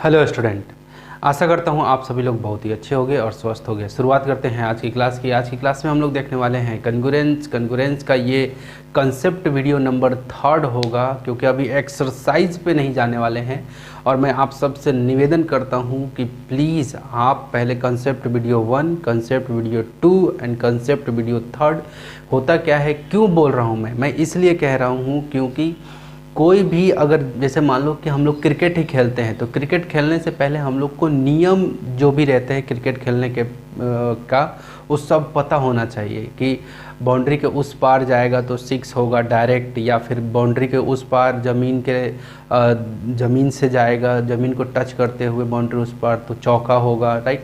Hello student, आशा करता हूँ आप सभी लोग बहुत ही अच्छे होंगे और स्वस्थ होंगे। शुरुआत करते हैं आज की क्लास की। आज की क्लास में हम लोग देखने वाले हैं कन्गुरेंस का ये कंसेप्ट वीडियो नंबर 3 होगा, क्योंकि अभी एक्सरसाइज पे नहीं जाने वाले हैं। और मैं आप सबसे निवेदन करता हूँ कि प्लीज़ आप पहले concept video 1, concept video 2 and concept video 3 होता क्या है, क्यों बोल रहा हूँ मैं इसलिए कह रहा हूँ क्योंकि कोई भी अगर जैसे मान लो कि हम लोग क्रिकेट ही खेलते हैं, तो क्रिकेट खेलने से पहले हम लोग को नियम जो भी रहते हैं क्रिकेट खेलने के का वो सब पता होना चाहिए कि बाउंड्री के उस पार जाएगा तो 6 होगा डायरेक्ट, या फिर बाउंड्री के उस पार ज़मीन से जाएगा, ज़मीन को टच करते हुए बाउंड्री उस पार तो चौका होगा, राइट।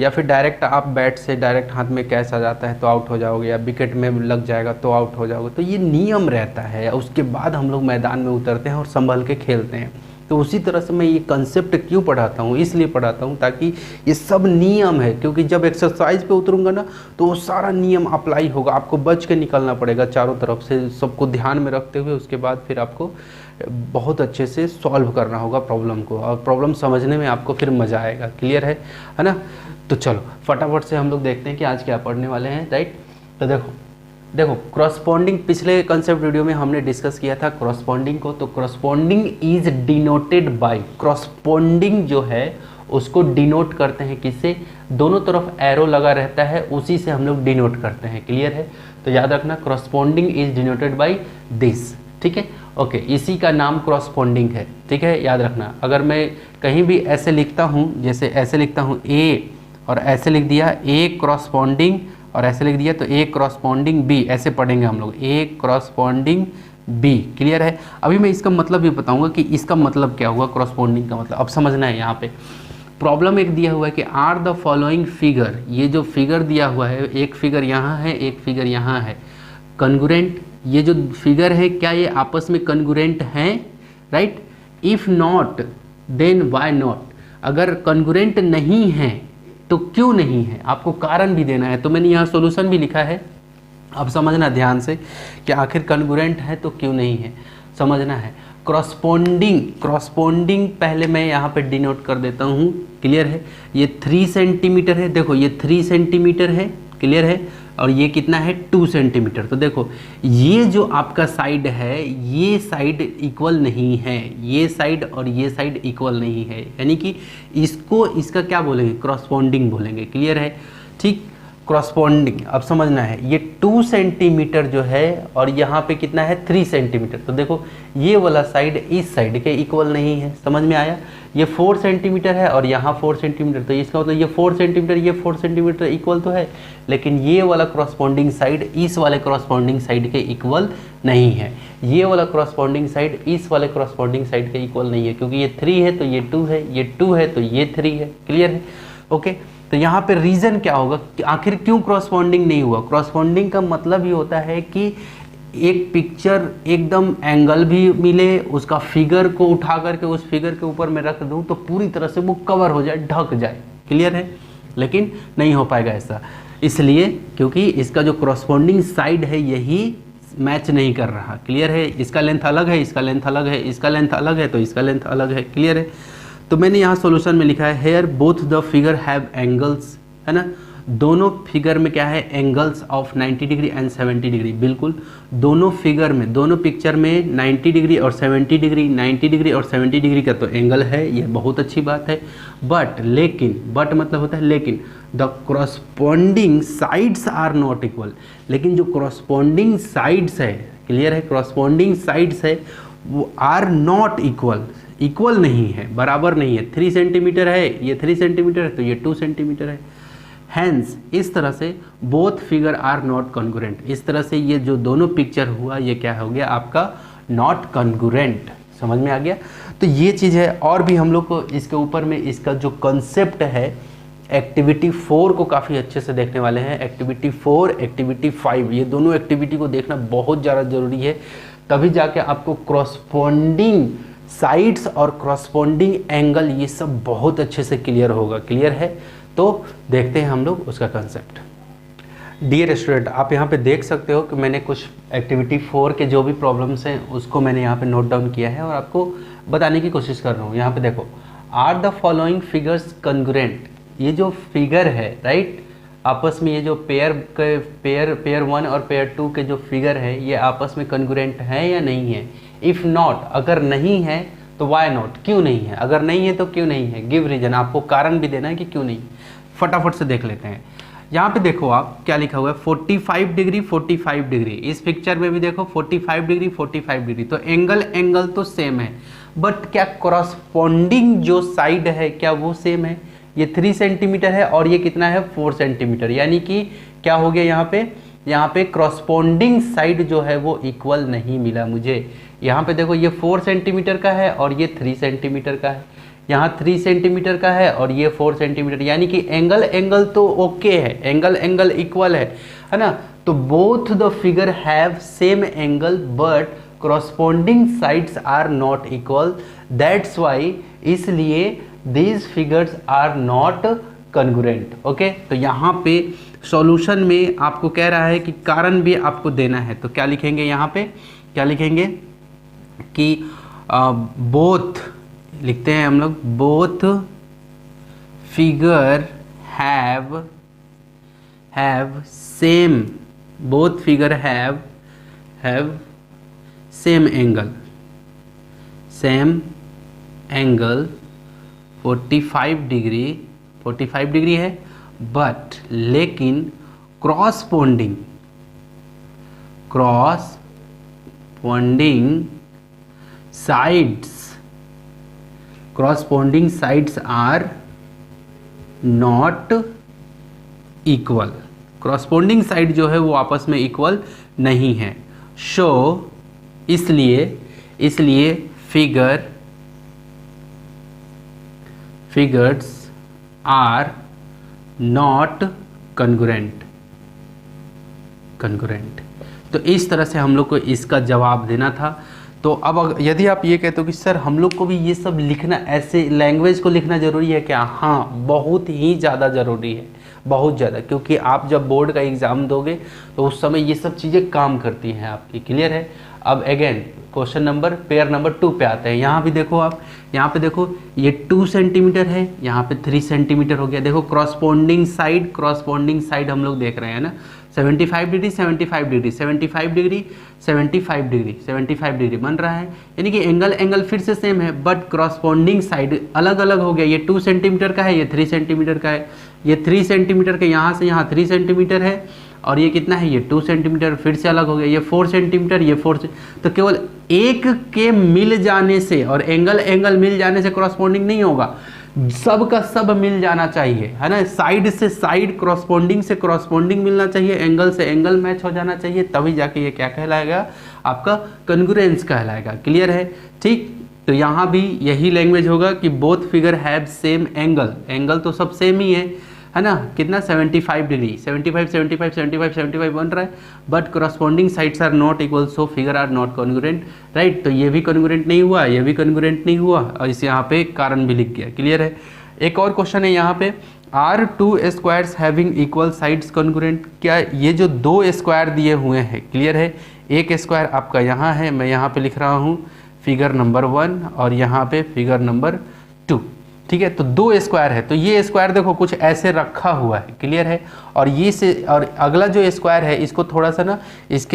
या फिर डायरेक्ट आप बैट से डायरेक्ट हाथ में कैच आ जाता है तो आउट हो जाओगे, या विकेट में लग जाएगा तो आउट हो जाओगे। तो ये नियम रहता है, उसके बाद हम लोग मैदान में उतरते हैं और संभल के खेलते हैं। तो उसी तरह से मैं ये कंसेप्ट क्यों पढ़ाता हूँ, इसलिए पढ़ाता हूँ ताकि ये सब नियम है, क्योंकि जब एक्सरसाइज पे उतरूँगा ना तो वो सारा नियम अप्लाई होगा। आपको बच के निकलना पड़ेगा चारों तरफ से, सबको ध्यान में रखते हुए। उसके बाद फिर आपको बहुत अच्छे से सॉल्व करना होगा प्रॉब्लम को, और प्रॉब्लम समझने में आपको फिर मज़ा आएगा। क्लियर है ना? तो चलो फटाफट से हम लोग देखते हैं कि आज क्या पढ़ने वाले हैं, राइट। तो देखो क्रॉसपॉन्डिंग पिछले कंसेप्ट वीडियो में हमने डिस्कस किया था क्रॉसपॉन्डिंग को। तो corresponding is denoted by, corresponding जो है उसको डिनोट करते हैं किससे? दोनों तरफ एरो लगा रहता है, उसी से हम लोग डिनोट करते हैं। क्लियर है? तो याद रखना corresponding is denoted by this, ठीक है, ओके। इसी का नाम क्रॉसपॉन्डिंग है, ठीक है, याद रखना। अगर मैं कहीं भी ऐसे लिखता हूँ, जैसे ऐसे लिखता हूँ ए और ऐसे लिख दिया ए क्रॉसपॉन्डिंग, और ऐसे लिख दिया तो ए क्रॉसपॉन्डिंग बी, ऐसे पढ़ेंगे हम लोग ए क्रॉसपॉन्डिंग बी। क्लियर है? अभी मैं इसका मतलब भी बताऊंगा कि इसका मतलब क्या हुआ, क्रॉसपॉन्डिंग का मतलब अब समझना है। यहाँ पे प्रॉब्लम एक दिया हुआ है कि आर द फॉलोइंग फिगर, ये जो फिगर दिया हुआ है, एक फिगर यहाँ है एक फिगर यहाँ है, कन्गुरेंट। ये जो फिगर है क्या ये आपस में कन्गुरेंट हैं, right? If not then why not, अगर कन्गुरेंट नहीं है तो क्यों नहीं है, आपको कारण भी देना है। तो मैंने यहाँ सॉल्यूशन भी लिखा है, अब समझना ध्यान से कि आखिर कन्गुरेंट है तो क्यों नहीं है, समझना है। क्रॉसपॉन्डिंग पहले मैं यहाँ पे डिनोट कर देता हूँ। क्लियर है? ये 3 सेंटीमीटर है, देखो ये 3 सेंटीमीटर है, क्लियर है, और ये कितना है 2 सेंटीमीटर। तो देखो ये जो आपका साइड है, ये साइड इक्वल नहीं है, ये साइड और ये साइड इक्वल नहीं है, यानी कि इसको इसका क्या बोलेंगे, क्रॉसपॉन्डिंग बोलेंगे। क्लियर है? ठीक, क्रॉसपॉन्डिंग अब समझना है। ये 2 सेंटीमीटर जो है और यहाँ पे कितना है 3 सेंटीमीटर, तो देखो ये वाला साइड इस साइड के इक्वल नहीं है, समझ में आया? ये 4 सेंटीमीटर है और यहाँ 4 सेंटीमीटर, तो इसका मतलब ये 4 सेंटीमीटर ये 4 सेंटीमीटर इक्वल तो है, लेकिन ये वाला क्रॉसपॉन्डिंग साइड इस वाले क्रॉसपॉन्डिंग साइड के इक्वल नहीं है। ये वाला क्रॉसपॉन्डिंग साइड इस वाले क्रॉसपॉन्डिंग साइड के इक्वल नहीं है, क्योंकि ये 3 है तो ये 2 है, ये 2 है तो ये 3 है। क्लियर है? ओके। तो यहाँ पे रीज़न क्या होगा कि आखिर क्यों क्रॉसपॉन्डिंग नहीं हुआ? क्रॉसपॉन्डिंग का मतलब ये होता है कि एक पिक्चर एकदम एंगल भी मिले, उसका फिगर को उठा करके उस फिगर के ऊपर मैं रख दूँ तो पूरी तरह से वो कवर हो जाए, ढक जाए। क्लियर है? लेकिन नहीं हो पाएगा ऐसा, इसलिए क्योंकि इसका जो क्रॉसपॉन्डिंग साइड है यही मैच नहीं कर रहा। क्लियर है? इसका लेंथ अलग है, इसका लेंथ अलग है, इसका लेंथ अलग है, तो इसका लेंथ अलग है। क्लियर है? तो मैंने यहाँ सॉल्यूशन में लिखा है here both the figure have angles, है ना, दोनों फिगर में क्या है angles of 90 degree and 70 degree. बिल्कुल, दोनों फिगर में, दोनों पिक्चर में 90 डिग्री और 70 डिग्री, 90 डिग्री और 70 डिग्री का तो एंगल है, ये बहुत अच्छी बात है। बट लेकिन, बट मतलब होता है लेकिन, the corresponding sides are not equal, लेकिन जो क्रॉसपॉन्डिंग साइड्स है, क्लियर है, क्रॉसपॉन्डिंग साइड्स है वो आर नॉट इक्वल, इक्वल नहीं है, बराबर नहीं है। 3 सेंटीमीटर है, ये 3 सेंटीमीटर है तो ये 2 सेंटीमीटर है। हैंस इस तरह से both figure are not congruent, इस तरह से ये जो दोनों पिक्चर हुआ ये क्या हो गया आपका नॉट कॉन्ग्रुएंट। समझ में आ गया? तो ये चीज़ है। और भी हम लोग को इसके ऊपर में इसका जो कंसेप्ट है एक्टिविटी 4 को काफ़ी अच्छे से देखने वाले हैं। एक्टिविटी 4, एक्टिविटी 5, ये दोनों एक्टिविटी को देखना बहुत ज़्यादा ज़रूरी है, तभी जाके आपको क्रॉसपॉन्डिंग साइड्स और क्रॉसपॉन्डिंग एंगल ये सब बहुत अच्छे से क्लियर होगा। क्लियर है? तो देखते हैं हम लोग उसका कंसेप्ट। डियर स्टूडेंट, आप यहाँ पे देख सकते हो कि मैंने कुछ एक्टिविटी 4 के जो भी प्रॉब्लम्स हैं उसको मैंने यहाँ पे नोट डाउन किया है और आपको बताने की कोशिश कर रहा हूँ। यहाँ पे देखो, are the following figures congruent, ये जो फिगर है राइट, आपस में ये जो पेयर 1 और पेयर 2 के जो फिगर है ये आपस में कन्ग्रुएंट है या नहीं है। इफ़ नॉट, अगर नहीं है तो वाई नॉट, क्यों नहीं है, अगर नहीं है तो क्यों नहीं है, गिव रीजन, आपको कारण भी देना है कि क्यों नहीं। फटाफट से देख लेते हैं। यहाँ पे देखो आप क्या लिखा हुआ है 45 डिग्री 45 डिग्री, इस पिक्चर में भी देखो 45 डिग्री 45 डिग्री, तो एंगल तो सेम है, बट क्या कॉरस्पॉन्डिंग जो साइड है क्या वो सेम है। ये 3 सेंटीमीटर है और ये कितना है 4 सेंटीमीटर, यानी कि क्या हो गया यहाँ पे क्रॉसपॉन्डिंग साइड जो है वो इक्वल नहीं मिला मुझे। यहाँ पे देखो ये 4 सेंटीमीटर का है और ये 3 सेंटीमीटर का है, यहाँ 3 सेंटीमीटर का है और ये 4 सेंटीमीटर, यानी कि एंगल तो ओके है, एंगल इक्वल है ना। तो both the figure have same angle but corresponding sides are not equal, that's why, इसलिए these figures are not congruent। Okay, तो यहाँ पे सॉल्यूशन में आपको कह रहा है कि कारण भी आपको देना है, तो क्या लिखेंगे यहाँ पे, क्या लिखेंगे कि बोथ, लिखते हैं हम लोग both figure have same, both figure have same angle 45 degree है, बट लेकिन corresponding sides are not equal, corresponding side जो है वो आपस में इक्वल नहीं है। शो इसलिए फिगर्स आर नॉट कन्ग्रुएंट। तो इस तरह से हम लोग को इसका जवाब देना था। तो अब यदि आप ये कहते हो कि सर हम लोग को भी ये सब लिखना, ऐसे लैंग्वेज को लिखना ज़रूरी है क्या, हाँ बहुत ही ज़्यादा ज़रूरी है, बहुत ज़्यादा, क्योंकि आप जब बोर्ड का एग्ज़ाम दोगे तो उस समय ये सब चीज़ें काम करती हैं आपकी। क्लियर है। अब again question number pair number 2 पे आते हैं। यहाँ भी देखो आप, यहाँ पे देखो ये 2 सेंटीमीटर है, यहाँ पे 3 सेंटीमीटर हो गया। देखो क्रॉसपॉन्डिंग साइड हम लोग देख रहे हैं ना, 75 degree 75 degree 75 degree 75 degree 75 degree बन रहा है, यानी कि एंगल फिर से सेम है, बट क्रॉसपॉन्डिंग साइड अलग अलग हो गया। ये 2 सेंटीमीटर का है, ये 3 सेंटीमीटर का है, ये 3 सेंटीमीटर के यहाँ से यहाँ 3 सेंटीमीटर है, और ये कितना है, ये 2 सेंटीमीटर फिर से अलग हो गया, ये 4 सेंटीमीटर, ये 4 तो केवल एक के मिल जाने से और एंगल मिल जाने से क्रॉसपॉन्डिंग नहीं होगा, सब का सब मिल जाना चाहिए, है ना। साइड से साइड, क्रॉसपॉन्डिंग से क्रॉसपॉन्डिंग मिलना चाहिए, एंगल से एंगल मैच हो जाना चाहिए, तभी जाके ये क्या कहलाएगा, आपका कन्ग्रुएंस कहलाएगा। क्लियर है, ठीक। तो यहाँ भी यही लैंग्वेज होगा कि both figure have same angle तो सब सेम ही है ना, कितना 75 डिग्री 75 बन रहा है, but corresponding sides are not equal, so figure are not congruent, right. तो ये भी कॉन्ग्रुएंट नहीं हुआ, ये भी कॉन्ग्रुएंट नहीं हुआ, और इस यहाँ पे कारण भी लिख गया। क्लियर है। एक और क्वेश्चन है यहाँ पे, are 2 squares having equal sides congruent. क्या ये जो 2 स्क्वायर दिए हुए हैं, क्लियर है, एक स्क्वायर आपका यहाँ है, मैं यहाँ पे लिख रहा हूँ फिगर नंबर 1 और यहाँ पे फिगर नंबर 2, ठीक है। तो 2 स्क्वायर है, तो ये स्क्वायर देखो कुछ ऐसे रखा हुआ है, क्लियर है, और ये से और अगला जो स्क्वायर है इसको थोड़ा सा ना इस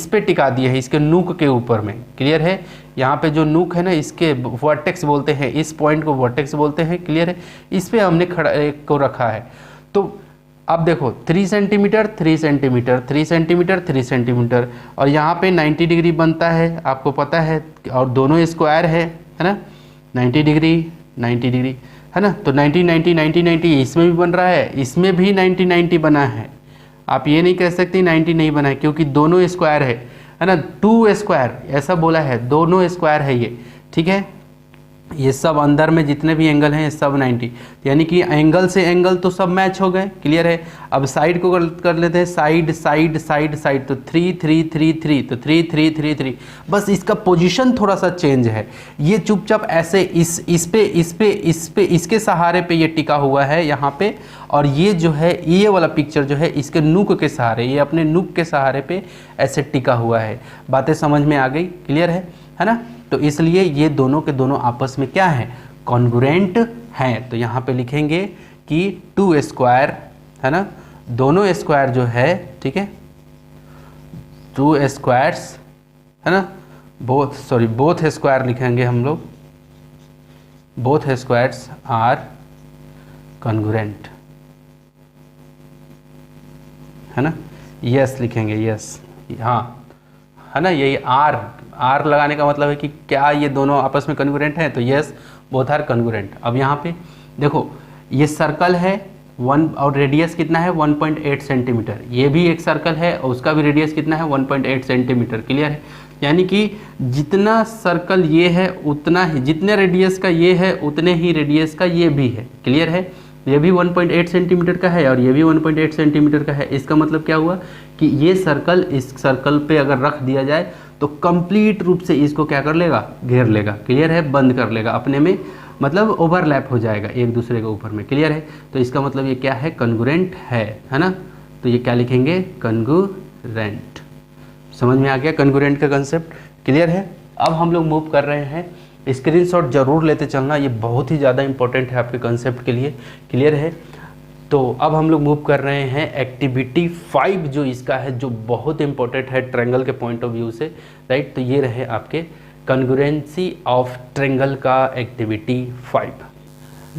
पे टिका दिए है, इसके नूक के ऊपर में। क्लियर है। यहाँ पे जो नूक है ना, इसके वर्टेक्स बोलते हैं, इस पॉइंट को वर्टेक्स बोलते हैं। क्लियर है। इस पे हमने को रखा है। तो अब देखो 3 सेंटीमीटर 3 सेंटीमीटर 3 सेंटीमीटर 3 सेंटीमीटर, और यहाँ पे 90 डिग्री बनता है, आपको पता है, और दोनों स्क्वायर है ना, 90 डिग्री है ना। तो 90 इसमें भी बन रहा है, इसमें भी 90 बना है। आप ये नहीं कह सकते 90 नहीं बना है, क्योंकि दोनों स्क्वायर है ना, 2 स्क्वायर ऐसा बोला है, दोनों स्क्वायर है ये, ठीक है। ये सब अंदर में जितने भी एंगल हैं ये सब 90, यानी कि एंगल से एंगल तो सब मैच हो गए। क्लियर है। अब साइड को कर लेते हैं, साइड साइड साइड साइड, तो 3 3 3 3, तो 3 3 3 3, बस इसका पोजीशन थोड़ा सा चेंज है। ये चुपचाप ऐसे इस पे इसके सहारे पे ये टिका हुआ है यहाँ पे, और ये जो है ये वाला पिक्चर जो है इसके नूक के सहारे, ये अपने नूक के सहारे पे ऐसे टिका हुआ है। बातें समझ में आ गई। क्लियर है है ना। तो इसलिए ये दोनों के दोनों आपस में क्या है, कॉन्ग्रुएंट हैं। तो यहाँ पे लिखेंगे कि 2 स्क्वायर, है ना, दोनों स्क्वायर जो है, ठीक है, 2 स्क्वायर्स, है ना, बोथ स्क्वायर लिखेंगे हम लोग, बोथ स्क्वायर्स आर कॉन्ग्रुएंट, है ना, यस लिखेंगे, यस, हाँ, है ना, यही आर लगाने का मतलब है कि क्या ये दोनों आपस में कॉन्ग्रुएंट हैं, तो यस बोथ आर कॉन्ग्रुएंट। अब यहाँ पे देखो ये सर्कल है 1 और रेडियस कितना है 1.8 सेंटीमीटर, ये भी एक सर्कल है और उसका भी रेडियस कितना है 1.8 सेंटीमीटर, क्लियर है। यानी कि जितना सर्कल ये है उतना ही, जितने रेडियस का ये है उतने ही रेडियस का ये भी है, क्लियर है। ये भी 1.8 सेंटीमीटर का है और ये भी 1.8 सेंटीमीटर का है। इसका मतलब क्या हुआ कि ये सर्कल इस सर्कल पे अगर रख दिया जाए तो कंप्लीट रूप से इसको क्या कर लेगा, घेर लेगा, क्लियर है, बंद कर लेगा अपने में, मतलब ओवरलैप हो जाएगा एक दूसरे के ऊपर में, क्लियर है। तो इसका मतलब ये क्या है, कॉन्ग्रुएंट है ना। तो ये क्या लिखेंगे, कॉन्ग्रुएंट। समझ में आ गया कॉन्ग्रुएंट का कंसेप्ट, क्लियर है। अब हम लोग मूव कर रहे हैं, स्क्रीनशॉट जरूर लेते चलना, ये बहुत ही ज़्यादा इंपॉर्टेंट है आपके कंसेप्ट के लिए, क्लियर है। तो अब हम लोग मूव कर रहे हैं एक्टिविटी 5 जो इसका है, जो बहुत इंपॉर्टेंट है ट्रायंगल के पॉइंट ऑफ व्यू से, राइट। तो ये रहे आपके कॉन्ग्रुएंसी ऑफ ट्रायंगल का एक्टिविटी 5।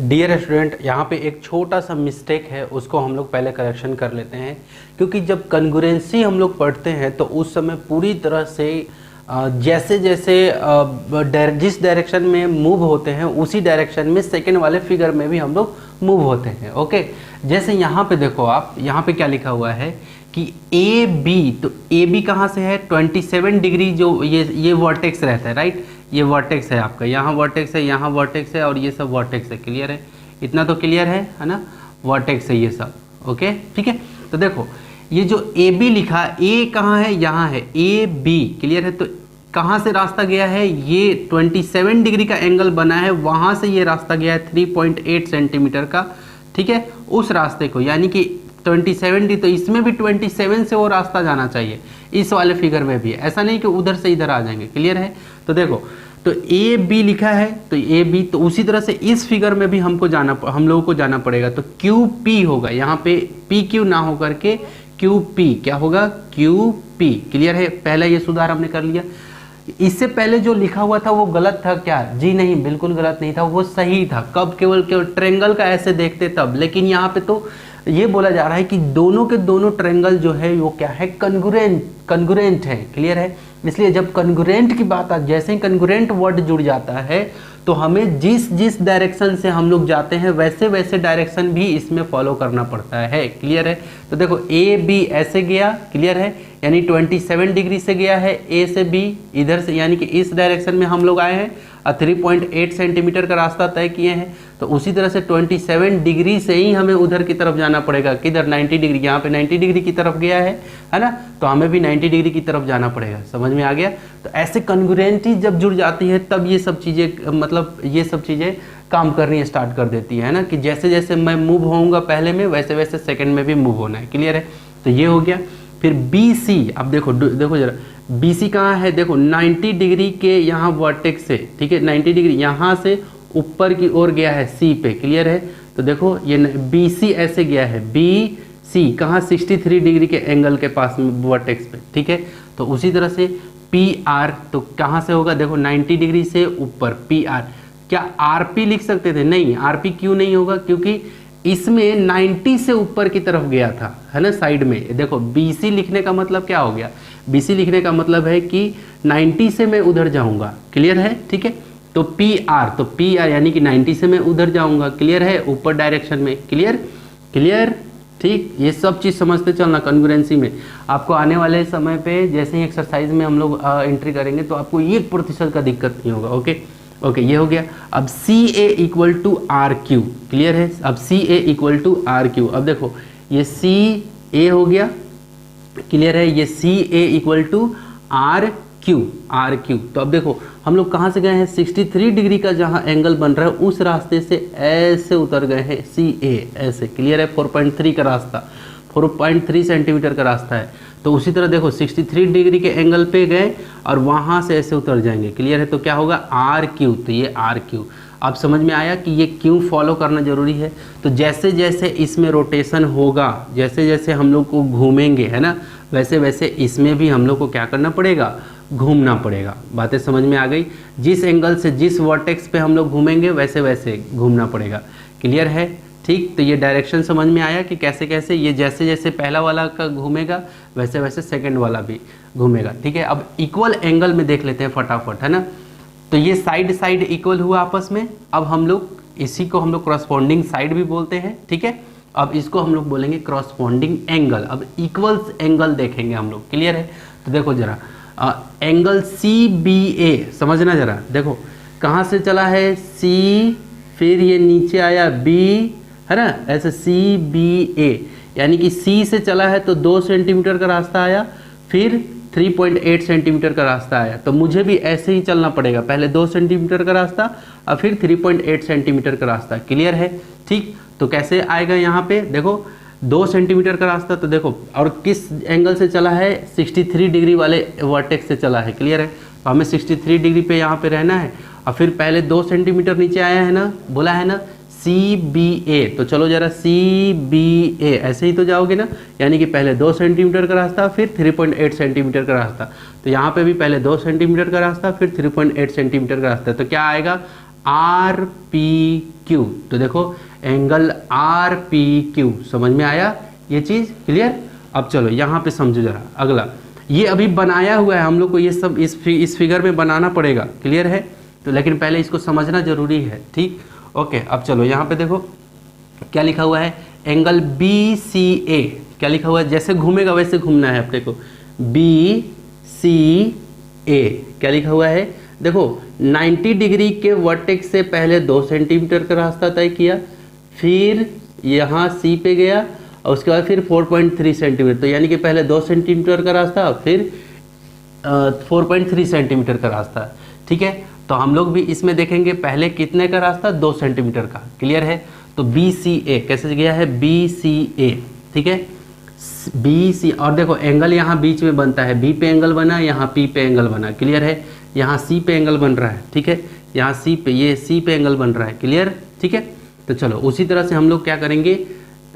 डियर स्टूडेंट, यहाँ पे एक छोटा सा मिस्टेक है, उसको हम लोग पहले करेक्शन कर लेते हैं, क्योंकि जब कॉन्ग्रुएंसी हम लोग पढ़ते हैं तो उस समय पूरी तरह से जैसे जैसे जिस डायरेक्शन में मूव होते हैं उसी डायरेक्शन में सेकंड वाले फिगर में भी हम लोग मूव होते हैं, ओके। जैसे यहाँ पे देखो आप, यहाँ पे क्या लिखा हुआ है कि ए बी, तो ए बी कहाँ से है 27 डिग्री, जो ये वर्टेक्स रहता है, राइट, ये वर्टेक्स है आपका, यहाँ वर्टेक्स है, यहाँ वर्टेक्स है और ये सब वर्टेक्स है, क्लियर है, इतना तो क्लियर है ना, वर्टेक्स है ये सब, ओके, ठीक है। तो देखो ये जो ए बी लिखा, ए कहाँ है, यहाँ है ए बी, क्लियर है। तो कहाँ से रास्ता गया है, ये 27 डिग्री का एंगल बना है, वहाँ से ये रास्ता गया है 3.8 सेंटीमीटर का, ठीक है, उस रास्ते को, यानी कि 27 डिग्री, तो इसमें भी 27 से वो रास्ता जाना चाहिए, इस वाले फिगर में भी, ऐसा नहीं कि उधर से इधर आ जाएंगे, क्लियर है। तो देखो, तो ए बी लिखा है, तो ए बी, तो उसी तरह से इस फिगर में भी हम लोगों को जाना पड़ेगा, तो क्यू पी होगा, यहाँ पे पी क्यू ना हो करके क्यू पी, क्या होगा, क्यू पी, क्लियर है। पहला ये सुधार हमने कर लिया। इससे पहले जो लिखा हुआ था वो गलत था क्या, जी नहीं, बिल्कुल गलत नहीं था, वो सही था। कब, केवल ट्रायंगल का ऐसे देखते तब, लेकिन यहाँ पे तो ये बोला जा रहा है कि दोनों के दोनों ट्रायंगल जो है वो क्या है, कॉन्ग्रुएंट है, क्लियर है। इसलिए जब कॉन्ग्रुएंट की बात आती, जैसे ही कॉन्ग्रुएंट वर्ड जुड़ जाता है तो हमें जिस डायरेक्शन से हम लोग जाते हैं वैसे वैसे डायरेक्शन भी इसमें फॉलो करना पड़ता है, क्लियर है। तो देखो ए बी ऐसे गया, क्लियर है, यानी 27 डिग्री से गया है ए से बी, इधर से, यानी कि इस डायरेक्शन में हम लोग आए हैं और 3.8 सेंटीमीटर का रास्ता तय किए हैं। तो उसी तरह से 27 डिग्री से ही हमें उधर की तरफ जाना पड़ेगा, किधर 90 डिग्री, यहाँ पे 90 डिग्री की तरफ गया है ना, तो हमें भी 90 डिग्री की तरफ जाना पड़ेगा, समझ में आ गया। तो ऐसे कॉन्ग्रुएंटी जब जुड़ जाती है तब ये सब चीज़ें, मतलब ये सब चीज़ें काम करनी स्टार्ट कर देती है ना, कि जैसे जैसे मैं मूव होऊंगा पहले में वैसे वैसे सेकंड में भी मूव होना है, क्लियर है। तो ये हो गया। फिर बी सी, अब देखो जरा बी सी कहाँ है, देखो 90 डिग्री के यहाँ वर्टेक्स से, ठीक है, 90 डिग्री यहाँ से ऊपर की ओर गया है सी पे, क्लियर है। तो देखो ये बी सी ऐसे गया है, बी सी कहाँ 63 डिग्री के एंगल के पास में वर्टेक्स पे, ठीक है। तो उसी तरह से पी आर, तो कहाँ से होगा, देखो 90 डिग्री से ऊपर पी आर, क्या आर पी लिख सकते थे, नहीं, आर पी क्यों नहीं होगा, क्योंकि इसमें 90 से ऊपर की तरफ गया था, है ना, साइड में। देखो BC लिखने का मतलब क्या हो गया, BC लिखने का मतलब है कि 90 से मैं उधर जाऊंगा, क्लियर है, ठीक है। तो PR, तो PR यानी कि 90 से मैं उधर जाऊंगा, क्लियर है, ऊपर डायरेक्शन में, क्लियर, ठीक। ये सब चीज़ समझते चलना कॉन्ग्रुएंसी में। आपको आने वाले समय पे जैसे ही एक्सरसाइज में हम लोग एंट्री करेंगे तो आपको 1% का दिक्कत नहीं होगा, ओके, ये हो गया। अब CA equal to RQ, clear है। अब CA इक्वल टू RQ, अब देखो ये CA हो गया, क्लियर है, ये CA इक्वल टू RQ। तो अब देखो हम लोग कहाँ से गए हैं, 63 डिग्री का जहाँ एंगल बन रहा है उस रास्ते से ऐसे उतर गए हैं CA, ऐसे, क्लियर है, 4.3 का रास्ता। 4.3 सेंटीमीटर का रास्ता है, तो उसी तरह देखो 63 डिग्री के एंगल पे गए और वहाँ से ऐसे उतर जाएंगे। क्लियर है? तो क्या होगा आर क्यू, तो ये आर क्यू। अब समझ में आया कि ये क्यों फॉलो करना जरूरी है। तो जैसे जैसे इसमें रोटेशन होगा, जैसे जैसे हम लोग को घूमेंगे, है ना, वैसे वैसे इसमें भी हम लोग को क्या करना पड़ेगा, घूमना पड़ेगा। बातें समझ में आ गई? जिस एंगल से जिस वर्टेक्स पे हम लोग घूमेंगे वैसे वैसे घूमना पड़ेगा। क्लियर है? ठीक, तो ये डायरेक्शन समझ में आया कि कैसे कैसे ये जैसे जैसे पहला वाला का घूमेगा वैसे वैसे सेकंड वाला भी घूमेगा। ठीक है, अब इक्वल एंगल में देख लेते हैं फटाफट, है ना। तो ये साइड साइड इक्वल हुआ आपस में। अब हम लोग इसी को हम लोग क्रॉसपोंडिंग साइड भी बोलते हैं। ठीक है, अब इसको हम लोग बोलेंगे क्रॉसपोंडिंग एंगल। अब इक्वल्स एंगल देखेंगे हम लोग। क्लियर है? तो देखो जरा एंगल सी बी ए समझना जरा। देखो कहाँ से चला है सी, फिर ये नीचे आया बी, है ना, ऐसे सी बी ए, यानी कि सी से चला है तो 2 सेंटीमीटर का रास्ता आया, फिर 3.8 सेंटीमीटर का रास्ता आया। तो मुझे भी ऐसे ही चलना पड़ेगा, पहले 2 सेंटीमीटर का रास्ता और फिर 3.8 सेंटीमीटर का रास्ता। क्लियर है? ठीक, तो कैसे आएगा यहाँ पे देखो 2 सेंटीमीटर का रास्ता, तो देखो और किस एंगल से चला है, 63 डिग्री वाले वर्टेक्स से चला है। क्लियर है? तो हमें 63 डिग्री पे यहाँ पे रहना है और फिर पहले 2 सेंटीमीटर नीचे आया है ना, बोला है ना सी बी ए। तो चलो जरा सी बी ए ऐसे ही तो जाओगे ना, यानी कि पहले 2 सेंटीमीटर का रास्ता फिर 3.8 सेंटीमीटर का रास्ता। तो यहाँ पे भी पहले 2 सेंटीमीटर का रास्ता फिर 3.8 सेंटीमीटर का रास्ता। तो क्या आएगा आर पी क्यू। तो देखो एंगल आर पी क्यू, समझ में आया ये चीज़? क्लियर? अब चलो यहाँ पे समझो जरा अगला। ये अभी बनाया हुआ है, हम लोग को ये सब इस फिगर में बनाना पड़ेगा। क्लियर है? तो लेकिन पहले इसको समझना जरूरी है। ठीक, ओके। अब चलो यहाँ पे देखो क्या लिखा हुआ है, एंगल बी सी ए। क्या लिखा हुआ है? जैसे घूमेगा वैसे घूमना है अपने को। बी सी ए क्या लिखा हुआ है? देखो 90 डिग्री के वर्टेक्स से पहले 2 सेंटीमीटर का रास्ता तय किया, फिर यहाँ सी पे गया और उसके बाद फिर 4.3 सेंटीमीटर। तो यानी कि पहले 2 सेंटीमीटर का रास्ता फिर 4.3 सेंटीमीटर का रास्ता। ठीक है, तो हम लोग भी इसमें देखेंगे पहले कितने का रास्ता, 2 सेंटीमीटर का। क्लियर है? तो बी सी ए कैसे गया है, बी सी ए। ठीक है, बी सी, और देखो एंगल यहाँ बीच में बनता है, बी पे एंगल बना, यहाँ पी पे एंगल बना। क्लियर है? यहाँ सी पे एंगल बन रहा है। ठीक है, यहाँ सी पे, ये सी पे एंगल बन रहा है। क्लियर? ठीक है, तो चलो उसी तरह से हम लोग क्या करेंगे,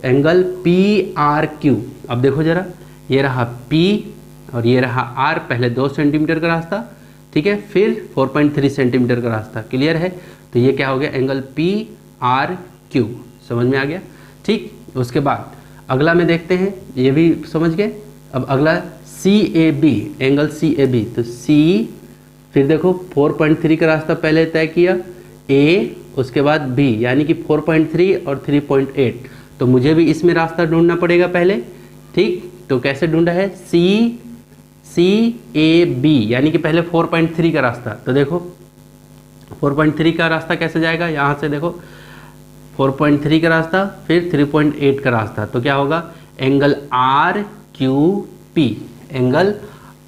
एंगल पी आर क्यू। अब देखो जरा, ये रहा पी और ये रहा आर, पहले 2 सेंटीमीटर का रास्ता, ठीक है, फिर 4.3 सेंटीमीटर का रास्ता। क्लियर है? तो ये क्या हो गया, एंगल पी आर क्यू। समझ में आ गया? ठीक, उसके बाद अगला में देखते हैं, ये भी समझ गए। अब अगला C A B, angle C A B. तो सी, फिर देखो 4.3 का रास्ता पहले तय किया, ए, उसके बाद बी, यानी कि 4.3 और 3.8। तो मुझे भी इसमें रास्ता ढूंढना पड़ेगा पहले। ठीक, तो कैसे ढूंढा है, सी ए बी, यानी कि पहले 4.3 का रास्ता। तो देखो 4.3 का रास्ता कैसे जाएगा, यहाँ से देखो 4.3 का रास्ता फिर 3.8 का रास्ता। तो क्या होगा, angle R Q P, angle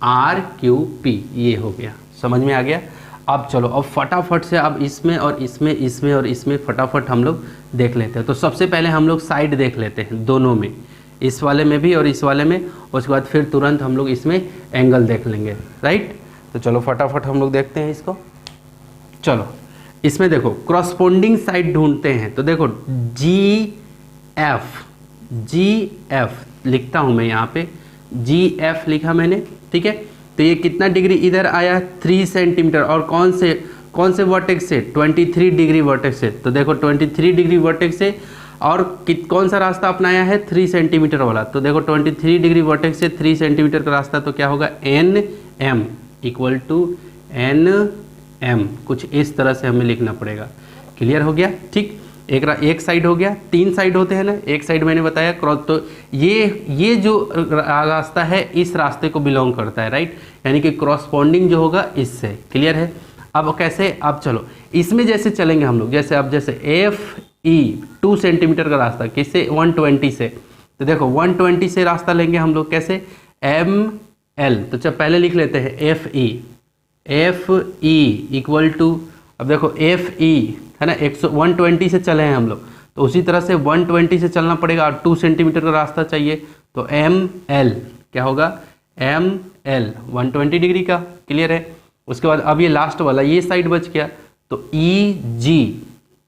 R Q P, ये हो गया। समझ में आ गया? अब चलो अब फटाफट से अब इसमें और इसमें, इसमें और इसमें फटाफट हम लोग देख लेते हैं। तो सबसे पहले हम लोग साइड देख लेते हैं दोनों में, इस वाले में भी और इस वाले में। उसके बाद फिर तुरंत हम लोग इसमें एंगल देख लेंगे। राइट, तो चलो फटाफट हम लोग देखते हैं इसको। चलो इसमें देखो क्रॉसपोंडिंग साइड ढूंढते हैं। तो देखो जी एफ लिखता हूं मैं, यहाँ पे जी एफ लिखा मैंने। ठीक है, तो ये कितना डिग्री इधर आया, 3 सेंटीमीटर। और कौन से वर्टेक्स से, 23 डिग्री वर्टेक्स से। तो देखो 23 डिग्री वर्टेक्स से, और कौन सा रास्ता अपनाया है, 3 सेंटीमीटर वाला। तो देखो 23 डिग्री वर्टेक्स से 3 सेंटीमीटर का रास्ता, तो क्या होगा, N M equal to N M. कुछ इस तरह से हमें लिखना पड़ेगा। क्लियर हो गया? ठीक, एक साइड हो गया, 3 साइड होते हैं ना, एक साइड मैंने बताया क्रॉस। तो ये जो रास्ता है इस रास्ते को बिलोंग करता है। राइट, यानी कि क्रॉसपोंडिंग जो होगा इससे। क्लियर है? अब कैसे, अब चलो इसमें जैसे चलेंगे हम लोग, जैसे अब जैसे एफ ई 2 सेंटीमीटर का रास्ता, किससे, 120 से। तो देखो 120 से रास्ता लेंगे हम लोग, कैसे, एम एल। तो चल पहले लिख लेते हैं एफ ई इक्वल टू, अब देखो एफ ई है ना, 120 से चले हैं हम लोग, तो उसी तरह से 120 से चलना पड़ेगा और 2 सेंटीमीटर का रास्ता चाहिए, तो एम एल क्या होगा, एम एल 120 डिग्री का। क्लियर है। उसके बाद अब ये लास्ट वाला ये साइड बच गया, तो ई जी,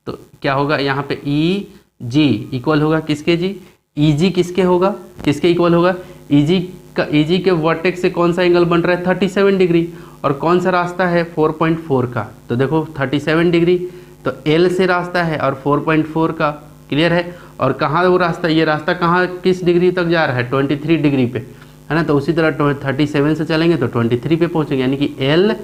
तो क्या होगा यहाँ पे ई जी इक्वल होगा किसके जी, ई जी किसके होगा, किसके इक्वल होगा, ई जी का, ई जी के वर्टेक्स से कौन सा एंगल बन रहा है 37 डिग्री, और कौन सा रास्ता है 4.4 का, तो देखो 37 डिग्री तो एल से रास्ता है और 4.4 का। क्लियर है। और कहाँ वो रास्ता, ये रास्ता कहाँ किस डिग्री तक जा रहा है 23 डिग्री पे, है ना। तो उसी तरह 37 से चलेंगे तो 23 पे पहुँचेंगे, यानी कि एल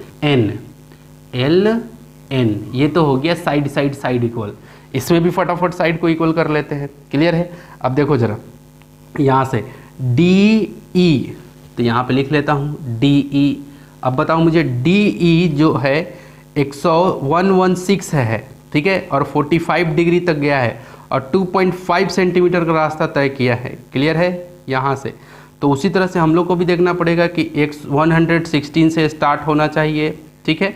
एन ये तो हो गया साइड साइड साइड इक्वल। इसमें भी फटाफट साइड को इक्वल कर लेते हैं। क्लियर है। अब देखो जरा यहाँ से डी ई, तो यहाँ पे लिख लेता हूँ डी ई। अब बताओ मुझे डी ई जो है 116 है, ठीक है, और 45 डिग्री तक गया है और 2.5 सेंटीमीटर का रास्ता तय किया है। क्लियर है। यहाँ से तो उसी तरह से हम लोग को भी देखना पड़ेगा कि 116 से स्टार्ट होना चाहिए, ठीक है,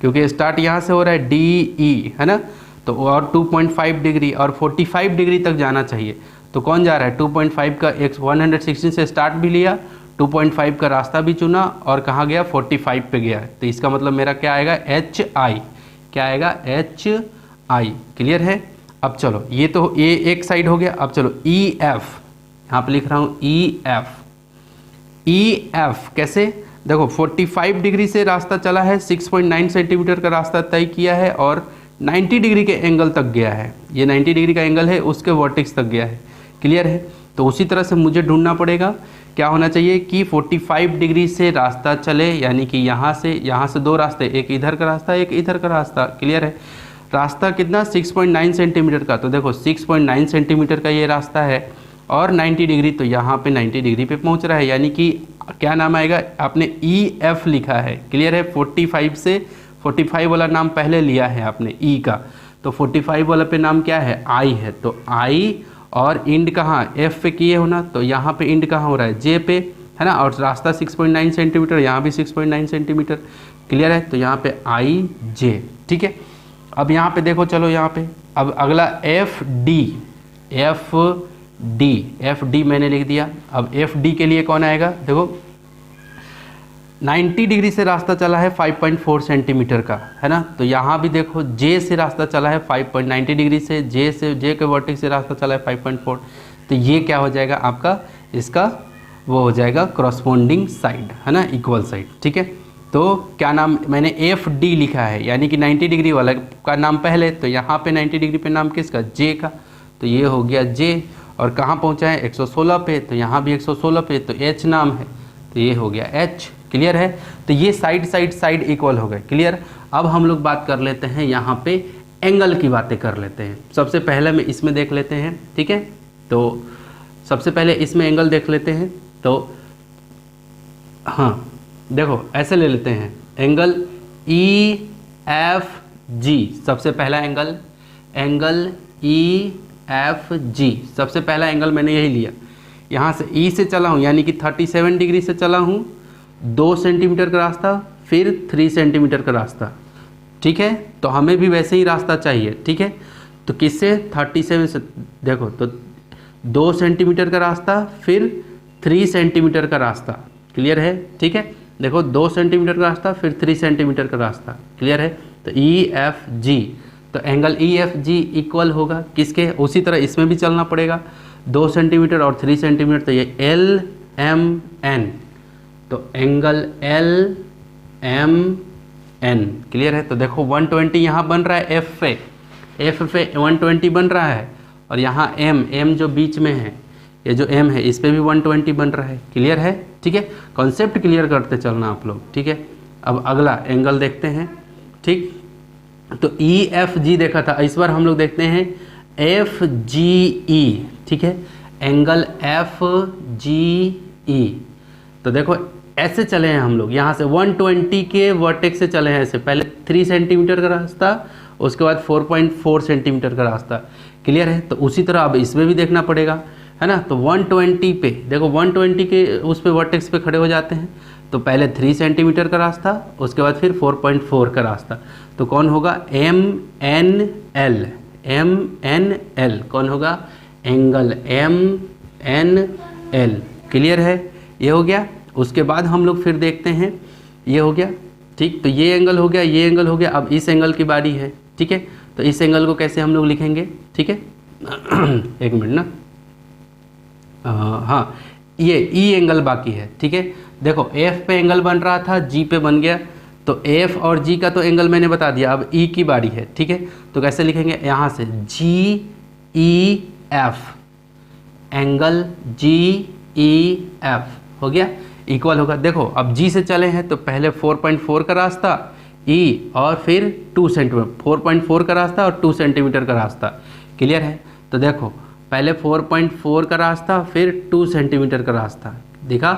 क्योंकि स्टार्ट यहाँ से हो रहा है डी ई, है ना। तो और 2.5 डिग्री और 45 डिग्री तक जाना चाहिए, तो कौन जा रहा है 2.5 का 116 से स्टार्ट भी लिया, 2.5 का रास्ता भी चुना और कहाँ गया 45 पे गया। तो इसका मतलब मेरा क्या आएगा एच आई, क्या आएगा एच आई। क्लियर है। अब चलो ये तो ये एक साइड हो गया। अब चलो ई एफ, यहाँ पे लिख रहा हूँ ई एफ। ई एफ कैसे, देखो 45 डिग्री से रास्ता चला है, 6.9 सेंटीमीटर का रास्ता तय किया है और 90 डिग्री के एंगल तक गया है। ये 90 डिग्री का एंगल है, उसके वर्टेक्स तक गया है। क्लियर है। तो उसी तरह से मुझे ढूंढना पड़ेगा क्या होना चाहिए कि 45 डिग्री से रास्ता चले, यानी कि यहाँ से दो रास्ते, एक इधर का रास्ता एक इधर का रास्ता। क्लियर है। रास्ता कितना 6.9 सेंटीमीटर का, तो देखो 6.9 सेंटीमीटर का ये रास्ता है और 90 डिग्री, तो यहाँ पे 90 डिग्री पे पहुँच रहा है, यानी कि क्या नाम आएगा, आपने ई एफ लिखा है। क्लियर है। 45 से 45 वाला नाम पहले लिया है आपने ई का, तो 45 वाला पे नाम क्या है आई है, तो आई और इंड कहाँ एफ पे किए हो ना, तो यहाँ पे इंड कहाँ हो रहा है जे पे, है ना। और रास्ता 6.9 सेंटीमीटर, यहाँ भी 6.9 सेंटीमीटर। क्लियर है। तो यहाँ पे आई जे, ठीक है। अब यहाँ पे देखो, चलो यहाँ पे अब अगला एफ डी मैंने लिख दिया। अब एफ डी के लिए कौन आएगा, देखो 90 डिग्री से रास्ता चला है 5.4 सेंटीमीटर का, है ना। तो यहाँ भी देखो जे से रास्ता चला है 5.90 डिग्री से, जे के वर्टेक्स से रास्ता चला है 5.4, तो ये क्या हो जाएगा आपका, इसका वो हो जाएगा क्रॉसपोंडिंग साइड, है ना, इक्वल साइड। ठीक है। तो क्या नाम मैंने एफ डी लिखा है, यानी कि 90 डिग्री वाला का नाम पहले, तो यहाँ पे 90 डिग्री पे नाम किसका, जे का, तो ये हो गया जे। और कहाँ पहुँचा है 116 पे, तो यहाँ भी 116 पे, तो एच नाम है, तो ये हो गया एच। क्लियर है। तो ये साइड इक्वल हो गए। क्लियर। अब हम लोग बात कर लेते हैं यहाँ पे एंगल की बातें कर लेते हैं। सबसे पहले में इसमें देख लेते हैं, ठीक है। तो सबसे पहले इसमें एंगल देख लेते हैं। तो हाँ देखो ऐसे ले लेते हैं एंगल ई एफ जी, सबसे पहला एंगल ई एफ जी, सबसे पहला एंगल मैंने यही लिया। यहाँ से ई से चला हूँ, यानी कि 37 डिग्री से चला हूँ, 2 सेंटीमीटर का रास्ता, फिर 3 सेंटीमीटर का रास्ता। ठीक है। तो हमें भी वैसे ही रास्ता चाहिए। ठीक है। तो किससे 37 से, देखो तो 2 सेंटीमीटर का रास्ता, फिर 3 सेंटीमीटर का रास्ता। क्लियर है। ठीक है। देखो 2 सेंटीमीटर का रास्ता, फिर 3 सेंटीमीटर का रास्ता। क्लियर है। तो ई एफ जी, तो angle E F G equal होगा किसके, उसी तरह इसमें भी चलना पड़ेगा, 2 सेंटीमीटर और 3 सेंटीमीटर, तो ये एल एम एन, तो angle L M N. Clear है। तो देखो 120 यहाँ बन रहा है एफ पे 120 बन रहा है, और यहाँ एम जो बीच में है, ये जो एम है इस पे भी 120 बन रहा है। क्लियर है। ठीक है। कॉन्सेप्ट क्लियर करते चलना आप लोग। ठीक है। अब अगला एंगल देखते हैं। ठीक। तो ई एफ जी देखा था, इस बार हम लोग देखते हैं एफ जी ई। ठीक है। एंगल एफ जी ई, तो देखो ऐसे चले हैं हम लोग, यहाँ से 120 के वर्टेक्स से चले हैं ऐसे, पहले 3 सेंटीमीटर का रास्ता, उसके बाद 4.4 सेंटीमीटर का रास्ता। क्लियर है। तो उसी तरह अब इसमें भी देखना पड़ेगा, है ना। तो 120 पे देखो, 120 के उस पे वर्टेक्स पे खड़े हो जाते हैं, तो पहले 3 सेंटीमीटर का रास्ता, उसके बाद फिर 4.4 का रास्ता, तो कौन होगा एम एन एल, MNL कौन होगा, एंगल MNL। क्लियर है, ये हो गया। उसके बाद हम लोग फिर देखते हैं, ये हो गया ठीक, तो ये एंगल हो गया, ये एंगल हो गया। अब इस एंगल की बारी है, ठीक है। तो इस एंगल को कैसे हम लोग लिखेंगे, ठीक है एक मिनट ना, हाँ ये ई एंगल बाकी है, ठीक है। देखो एफ पे एंगल बन रहा था, जी पे बन गया, तो एफ और जी का तो एंगल मैंने बता दिया, अब ई की बारी है, ठीक है। तो कैसे लिखेंगे, यहाँ से G E F, angle G E F हो गया, इक्वल होगा। देखो अब जी से चले हैं तो पहले 4.4 का रास्ता ई और फिर 2 सेंटीमीटर, 4.4 का रास्ता और 2 सेंटीमीटर का रास्ता। क्लियर है, तो देखो पहले 4.4 का रास्ता फिर 2 सेंटीमीटर का रास्ता, देखा,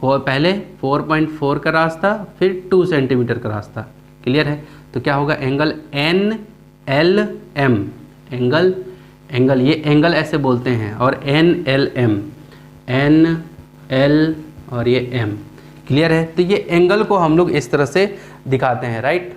पहले 4.4 का रास्ता फिर 2 सेंटीमीटर का रास्ता। क्लियर है, तो क्या होगा, एंगल NLM, एंगल ये एंगल ऐसे बोलते हैं, और NLM, NL और ये M। क्लियर है, तो ये एंगल को हम लोग इस तरह से दिखाते हैं, राइट।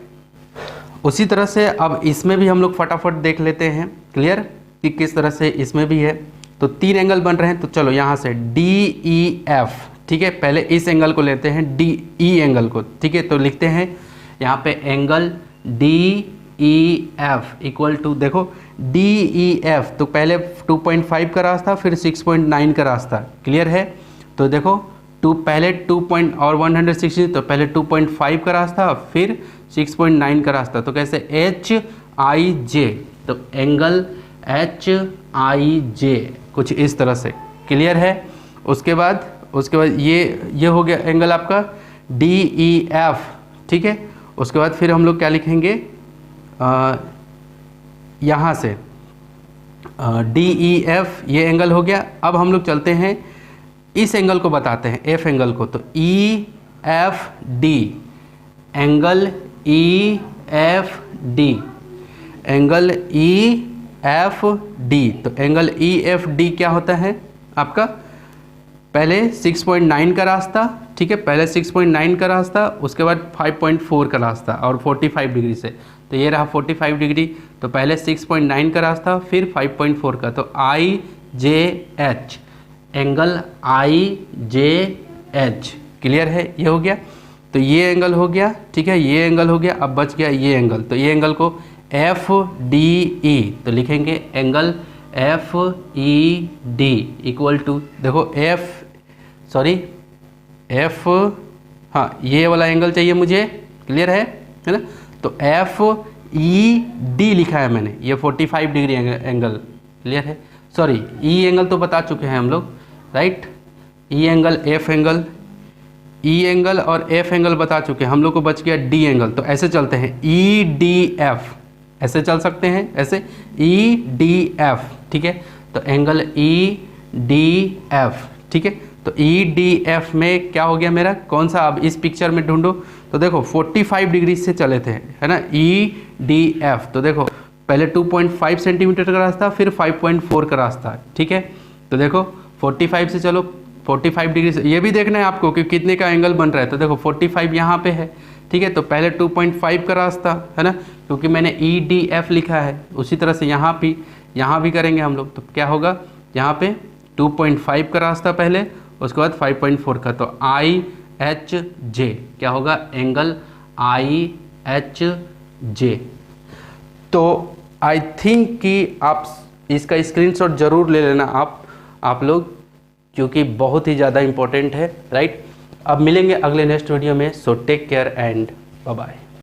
उसी तरह से अब इसमें भी हम लोग फटाफट देख लेते हैं, क्लियर, कि किस तरह से इसमें भी है। तो 3 एंगल बन रहे हैं, तो चलो यहाँ से DEF, ठीक है, पहले इस एंगल को लेते हैं, DE एंगल को, ठीक है। तो लिखते हैं यहाँ पे एंगल DEF इक्वल टू, देखो DEF तो पहले 2.5 का रास्ता फिर 6.9 का रास्ता। क्लियर है, तो देखो पहले 2 और 160, तो पहले 2.5 का रास्ता फिर 6.9 का रास्ता। तो कैसे, HIJ, तो एंगल HIJ कुछ इस तरह से। क्लियर है, उसके बाद ये हो गया एंगल आपका DEF, ठीक है। उसके बाद फिर हम लोग क्या लिखेंगे, यहाँ से DEF ये एंगल हो गया। अब हम लोग चलते हैं इस एंगल को बताते हैं, F एंगल को, तो EFD, angle EFD, angle EFD। तो एंगल EFD क्या होता है आपका, पहले 6.9 का रास्ता, ठीक है, पहले 6.9 का रास्ता, उसके बाद 5.4 का रास्ता और 45 डिग्री से, तो ये रहा 45 डिग्री। तो पहले 6.9 का रास्ता फिर 5.4 का, तो IJH, एंगल IJH। क्लियर है, ये हो गया। तो ये एंगल हो गया, ठीक है, ये एंगल हो गया। अब बच गया ये एंगल, तो ये एंगल को FDE, तो लिखेंगे एंगल FED इक्वल टू, देखो F, हाँ ये वाला एंगल चाहिए मुझे, क्लियर है ना। तो FED लिखा है मैंने, ये 45 डिग्री एंगल। क्लियर है, सॉरी E एंगल तो बता चुके हैं हम लोग, right. E angle, F angle, E angle और F एंगल बता चुके हैं हम लोग को, बच गया D एंगल। तो ऐसे चलते हैं EDF, ऐसे चल सकते हैं, ऐसे EDF, ठीक है। तो एंगल EDF, ठीक है। तो EDF में क्या हो गया मेरा, कौन सा, अब इस पिक्चर में ढूंढो, तो देखो 45 डिग्री से चले थे, है ना, EDF। तो देखो पहले 2.5 सेंटीमीटर का रास्ता फिर 5.4 का रास्ता, ठीक है। तो देखो 45 से चलो, 45 डिग्री से, ये भी देखना है आपको कि कितने का एंगल बन रहा है। तो देखो 45 यहाँ पे है, ठीक है, तो पहले 2.5 का रास्ता, है ना, क्योंकि मैंने EDF लिखा है। उसी तरह से यहाँ भी करेंगे हम लोग। तो क्या होगा, यहाँ पे 2.5 का रास्ता पहले, उसके बाद 5.4 का, तो IHJ क्या होगा, एंगल IHJ। तो आई थिंक कि आप इसका स्क्रीनशॉट जरूर ले लेना आप लोग, क्योंकि बहुत ही ज़्यादा इम्पोर्टेंट है, राइट। अब मिलेंगे अगले नेक्स्ट वीडियो में, so take care and bye bye.